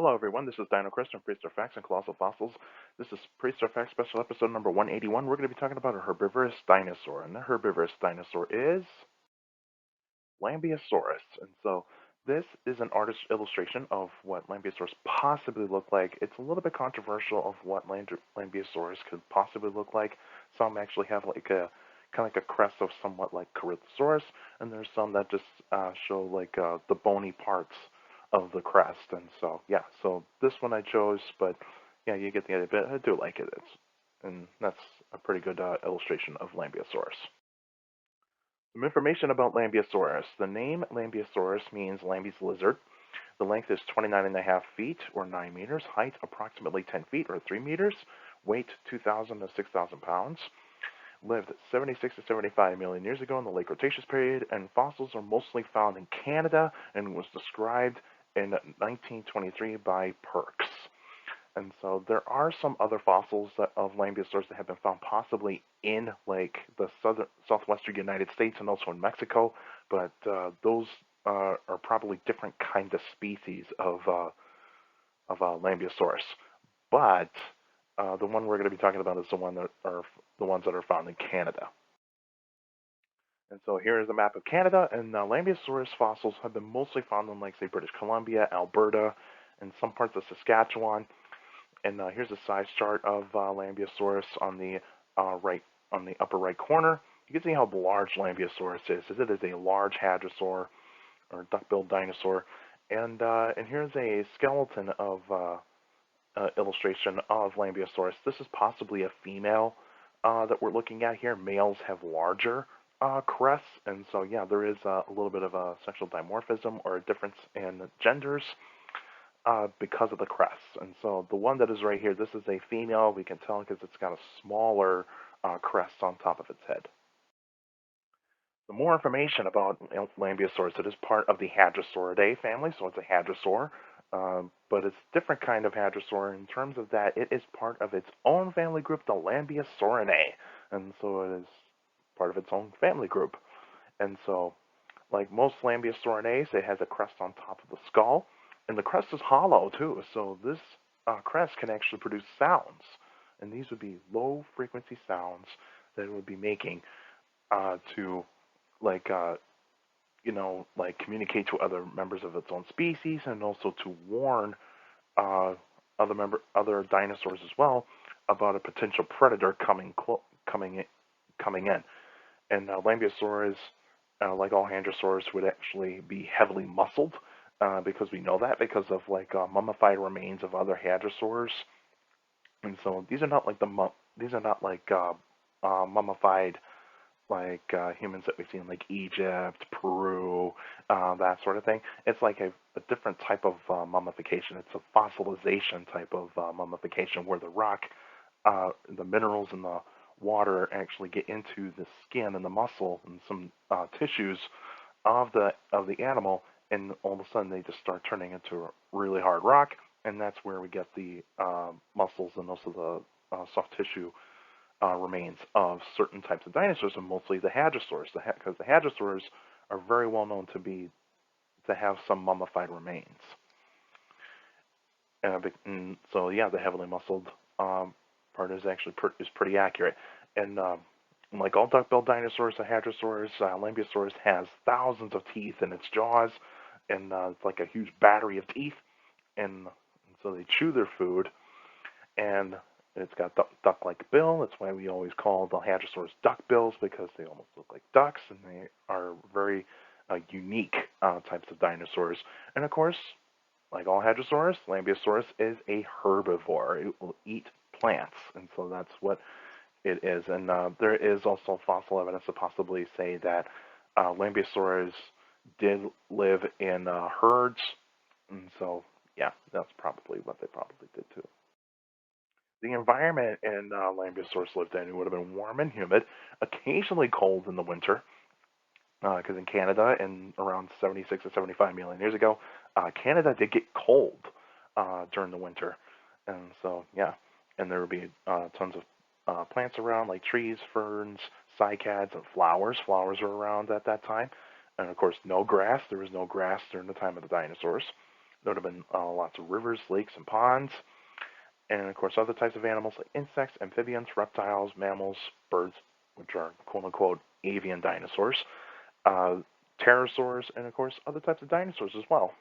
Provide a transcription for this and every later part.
Hello everyone, this is Dino from Prehistoric Facts and Colossal Fossils. This is Prehistoric Facts special episode number 181. We're going to be talking about a herbivorous dinosaur, and the herbivorous dinosaur is Lambeosaurus. And so this is an artist's illustration of what Lambeosaurus possibly looked like. It's a little bit controversial of what Lambeosaurus could possibly look like. Some actually have like a kind of like a crest of somewhat like Corythosaurus, and there's some that just show like the bony parts of the crest. And so yeah, so this one I chose, but yeah, you get the idea. But I do like it. And that's a pretty good illustration of Lambeosaurus. Some information about Lambiosaurus. The name Lambiosaurus means Lambie's lizard. The length is 29.5 feet or 9 meters. Height approximately 10 feet or 3 meters. Weight 2,000 to 6,000 pounds. Lived 76 to 75 million years ago in the Late Cretaceous period, and fossils are mostly found in Canada and was described in 1923 by Perks. And so there are some other fossils of Lambeosaurus that have been found possibly in like the southwestern United States and also in Mexico, but those are probably different kinds of species of Lambeosaurus. But the one we're going to be talking about is the ones that are found in Canada. And so here is a map of Canada, and Lambeosaurus fossils have been mostly found in, like, say, British Columbia, Alberta, and some parts of Saskatchewan. And here's a size chart of Lambeosaurus on the on the upper right corner. You can see how large Lambeosaurus is. It is a large hadrosaur or duck-billed dinosaur. And here's a skeleton of illustration of Lambiosaurus. This is possibly a female that we're looking at here. Males have larger crests, and so yeah, there is a little bit of a sexual dimorphism or a difference in genders because of the crests. And so the one that is right here, this is a female. We can tell because it's got a smaller crest on top of its head. The more information about Lambiosaurus, it is part of the Hadrosauridae family, so it's a hadrosaur, but it's a different kind of hadrosaur in terms of that it is part of its own family group, the Lambeosaurinae, and so it is part of its own family group. And so, like most Lambeosaurinae, it has a crest on top of the skull, and the crest is hollow too, so this crest can actually produce sounds, and these would be low-frequency sounds that it would be making to like like communicate to other members of its own species, and also to warn uh, other dinosaurs as well about a potential predator coming in. And Lambeosaurus, like all hadrosaurs, would actually be heavily muscled because we know that because of like mummified remains of other hadrosaurs. And so these are not like mummified like humans that we've seen like Egypt, Peru, that sort of thing. It's like a different type of mummification. It's a fossilization type of mummification where the minerals in the water actually get into the skin and the muscle and some tissues of the animal, and all of a sudden they just start turning into a really hard rock, and that's where we get the muscles and also the soft tissue remains of certain types of dinosaurs, and mostly the hadrosaurs, because the hadrosaurs are very well known to have some mummified remains. And so yeah, the heavily muscled part is actually is pretty accurate. And like all duck-billed dinosaurs, the hadrosaurs, Lambeosaurus has thousands of teeth in its jaws, and it's like a huge battery of teeth, and so they chew their food, and it's got duck-like bill. That's why we always call the hadrosaurs duck bills, because they almost look like ducks, and they are very unique types of dinosaurs. And of course, like all hadrosaurs, Lambeosaurus is a herbivore. It will eat plants, and so that's what it is. And there is also fossil evidence to possibly say that Lambeosaurus did live in herds, and so yeah, that's probably what they probably did too. The environment in Lambeosaurus lived in would have been warm and humid, occasionally cold in the winter, because in Canada, in around 76 to 75 million years ago, Canada did get cold during the winter, and so yeah, and there would be tons of plants around, like trees, ferns, cycads, and flowers. Flowers were around at that time, and of course, no grass. There was no grass during the time of the dinosaurs. There would have been lots of rivers, lakes, and ponds. And of course, other types of animals like insects, amphibians, reptiles, mammals, birds, which are quote unquote avian dinosaurs, uh, pterosaurs, and of course, other types of dinosaurs as well.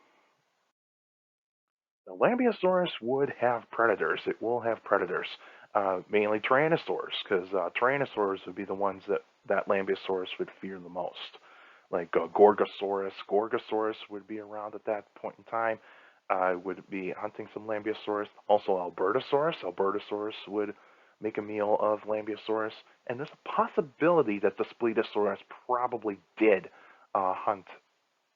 The Lambeosaurus would have predators. It will have predators, mainly tyrannosaurs, because tyrannosaurs would be the ones that Lambeosaurus would fear the most. Like Gorgosaurus. Gorgosaurus would be around at that point in time. Would be hunting some Lambiosaurus. Also Albertosaurus. Albertosaurus would make a meal of Lambiosaurus. And there's a possibility that the Spletosaurus probably did hunt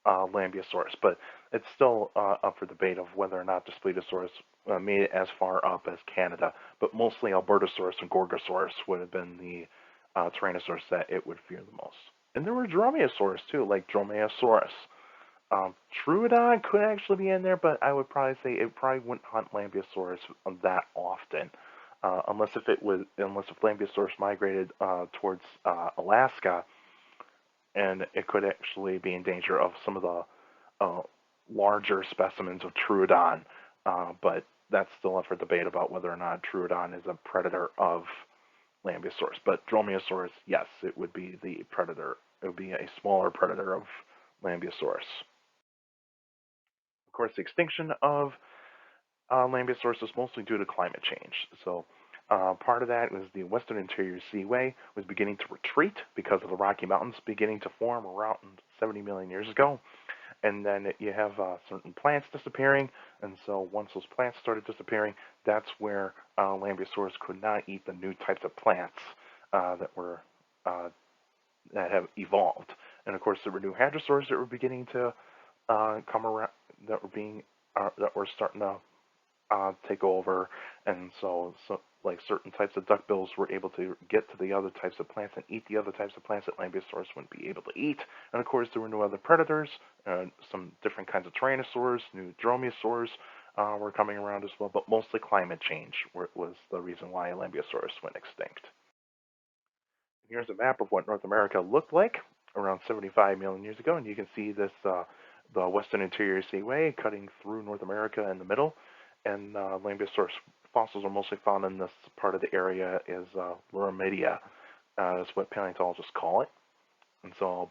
Lambiosaurus, but it's still up for debate of whether or not the Spletosaurus made it as far up as Canada. But mostly Albertosaurus and Gorgosaurus would have been the Tyrannosaurus that it would fear the most. And there were Dromaeosaurus too, like Dromaeosaurus. Troodon could actually be in there, but I would probably say it probably wouldn't hunt Lambiosaurus that often, unless if Lambiosaurus migrated towards Alaska, and it could actually be in danger of some of the larger specimens of Troodon. But that's still up for debate about whether or not Troodon is a predator of Lambeosaurus. But Dromaeosaurus, yes, it would be the predator. It would be a smaller predator of Lambeosaurus. Of course, the extinction of Lambiosaurus is mostly due to climate change. So part of that was the Western Interior Seaway was beginning to retreat because of the Rocky Mountains beginning to form around 70 million years ago. And then you have certain plants disappearing, and so once those plants started disappearing, that's where Lambiosaurus could not eat the new types of plants that were that have evolved. And of course, there were new hadrosaurs that were beginning to come around, that were starting to take over, and so like certain types of duckbills were able to get to the other types of plants and eat the other types of plants that Lambeosaurus wouldn't be able to eat. And of course, there were no other predators. Some different kinds of tyrannosaurs, new dromaeosaurs were coming around as well, but mostly climate change was the reason why Lambeosaurus went extinct. Here's a map of what North America looked like around 75 million years ago, and you can see this the Western Interior Seaway cutting through North America in the middle, and Lambeosaurus fossils are mostly found in this part of the area is Lurimedia, is what paleontologists call it. And so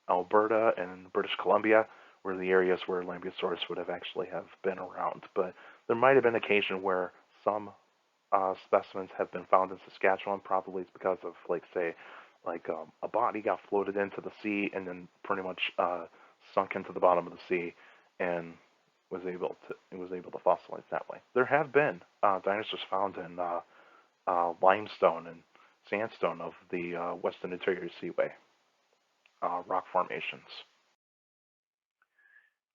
Alberta and British Columbia were the areas where Lambeosaurus would have actually have been around. But there might have been occasion where some specimens have been found in Saskatchewan. Probably it's because of, like, say, like a body got floated into the sea and then pretty much sunk into the bottom of the sea and was able to fossilize that way. There have been dinosaurs found in limestone and sandstone of the Western Interior Seaway rock formations.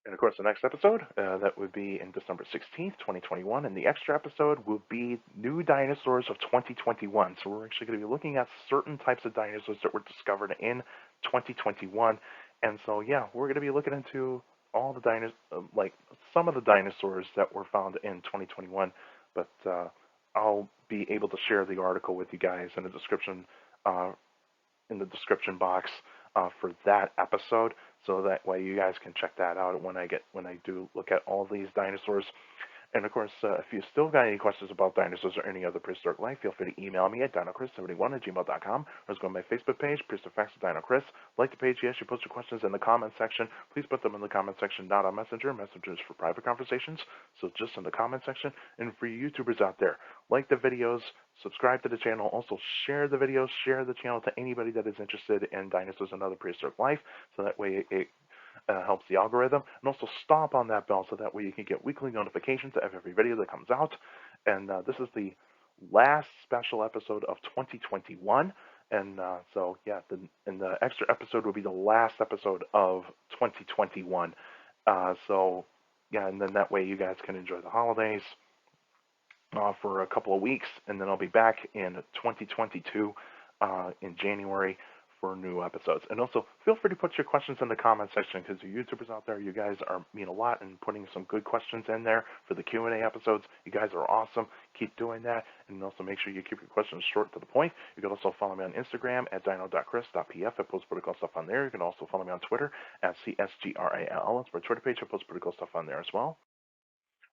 And of course, the next episode, that would be in December 16th, 2021, and the extra episode will be New Dinosaurs of 2021. So we're actually going to be looking at certain types of dinosaurs that were discovered in 2021. And so, yeah, we're going to be looking into all the like some of the dinosaurs that were found in 2021, but I'll be able to share the article with you guys in the description box for that episode, so that way you guys can check that out when I do look at all these dinosaurs. And of course, if you still got any questions about dinosaurs or any other prehistoric life, feel free to email me at dinochris71@gmail.com, or just go to my Facebook page, Prehistoric Facts with Dino Chris. Like the page, yes, you post your questions in the comment section. Please put them in the comment section, not on Messenger. Messenger is for private conversations, so just in the comment section. And for you YouTubers out there, like the videos, subscribe to the channel, also share the videos, share the channel to anybody that is interested in dinosaurs and other prehistoric life, so that way it helps the algorithm. And also stomp on that bell so that way you can get weekly notifications of every video that comes out. And this is the last special episode of 2021. And so, yeah, the extra episode will be the last episode of 2021. So, yeah, and then that way you guys can enjoy the holidays for a couple of weeks. And then I'll be back in 2022 in January for new episodes. And also, feel free to put your questions in the comment section because you YouTubers out there, you guys mean a lot and putting some good questions in there for the Q&A episodes. You guys are awesome. Keep doing that. And also make sure you keep your questions short to the point. You can also follow me on Instagram at dino.chris.pf. I post pretty cool stuff on there. You can also follow me on Twitter at CSGRAL. That's my Twitter page. I post pretty cool stuff on there as well.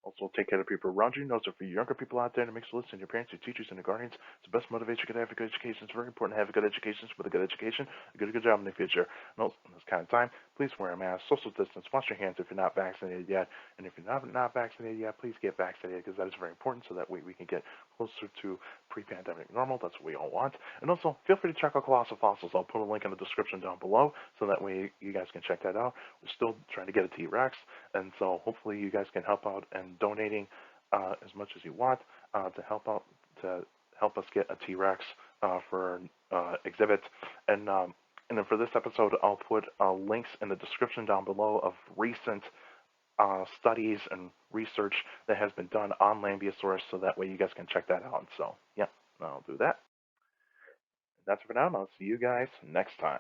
Also, take care of people around you. Notes are for you younger people out there, and it makes you listen. Your parents, your teachers, and your guardians. It's the best motivation you can have a good education. It's very important to have a good education. With a good education, you get a good job in the future. And also, in this kind of time, please wear a mask, social distance, wash your hands if you're not vaccinated yet. And if you're not vaccinated yet, please get vaccinated because that is very important so that way we can get closer to pre-pandemic normal. That's what we all want. And also, feel free to check out Colossal Fossils. I'll put a link in the description down below so that way you guys can check that out. We're still trying to get a T-Rex, and so hopefully you guys can help out and donating as much as you want to help out to help us get a T-Rex for exhibit. And then for this episode, I'll put links in the description down below of recent studies and research that has been done on Lambiosaurus, so that way you guys can check that out. So yeah, I'll do that. That's it for now, and I'll see you guys next time.